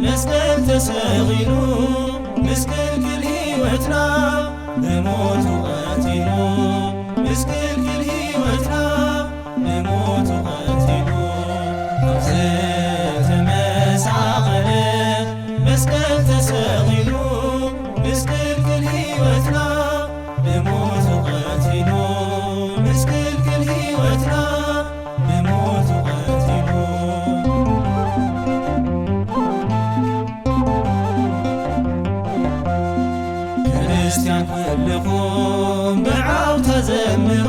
መስቀል ተሰቂሉ ምስቅልቅል ሕይወትና ብሞቱ ቀቲሉ ምስቅልቅል ሕይወትና ብሞቱ ቀቲሉ ዝተመሳቐለ መስቀል ተሰቂሉ ምስቅልቅል ሕይወትና ብሞቱ ቀቲሉ ምስቅልቅል ሕይወትና ብሞቱ ቀቲሉ ክርስቲያን ኩልኹም ብዓውታ ዘምሩ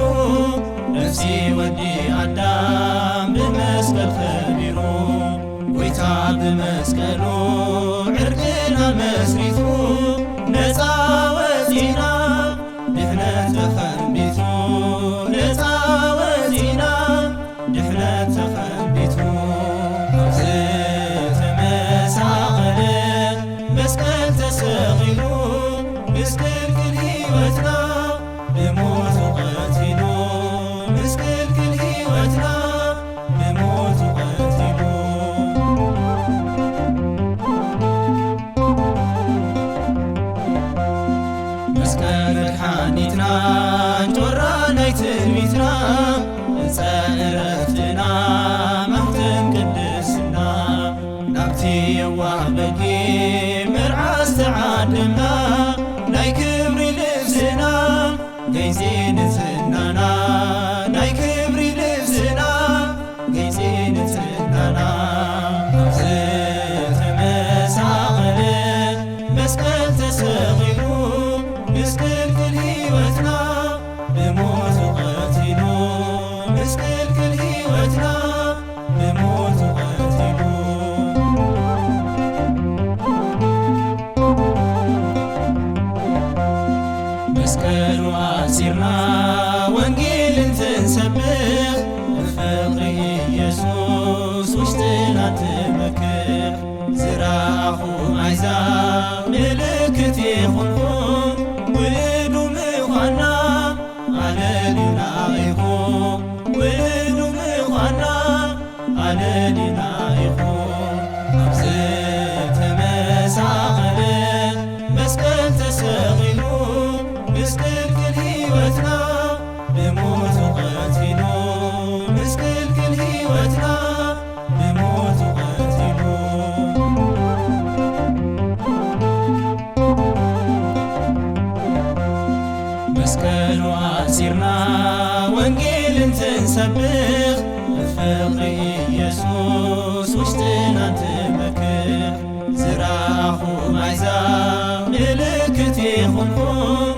ነፍሲ ወዲ ኣዳም ብመስቀል ከቢሩ ጎይታ ብመስቀሉ ዕርቅና መስሪቱ ነፃ ወፂና ድሕነት ተኸንቢቱ ነፃ ወፂና ድሕነት ተኸንቢቱ ዝተመሳቐለ መስቀል ተሰቂሉ ምስቅልቅል ሕይወትና ብሞቱ ቀቲሉ ምስቅልቅል ሕይወትና ብሞቱ ቀቲሉ መስቀል መድሓኒትና ጮራ ናይ ትንቢትና ዕፀ ዕረፍትና ማኅተም ቅድስና ናብቲ የዋህ በጊ ምርዓስ ተዓድምና ናይ ክብሪ ልብስና ገይዜ ንጽህናና ናይ ክብሪ ልብስና ገይዜ ንጽህናና ዝተመሳቐለ መስቀል ተሰቂሉ ምስቅልቅል ሕይወትና ብሞቱ ቀቲሉ ምስቅልቅል ሕይወትና ብሞቱ ቀቲሉ መስቀሉ ኣሲርና ወንጌልን ትንሰብኽ ብፍቕሪ ኢየሱስ ውሽጥና ትመክር ዝረኣኹም ኣሕዛብ ምልክት ይኹንኩም ውእዱ ምዃንና ሃሌሉያ ኢኹም ውእዱ ምዃንና ሃሌሉያ ኢኹም ኣብ ዝተመሳቐለ መስቀል ተሰቂሉ ምስቅልቅል ሕይወትና ብሞቱ ቀቲሉ ምስቅልቅል ሕይወትና ብሞቱ ቀቲሉ መስቀሉ ኣሲርና ወንጌልን ትንሰብኽ ብፍቕሪ ኢየሱስ ውሽጥና ትመክር ዝረኣኹም ኣሕዛብ ምልክት ይኹንኩም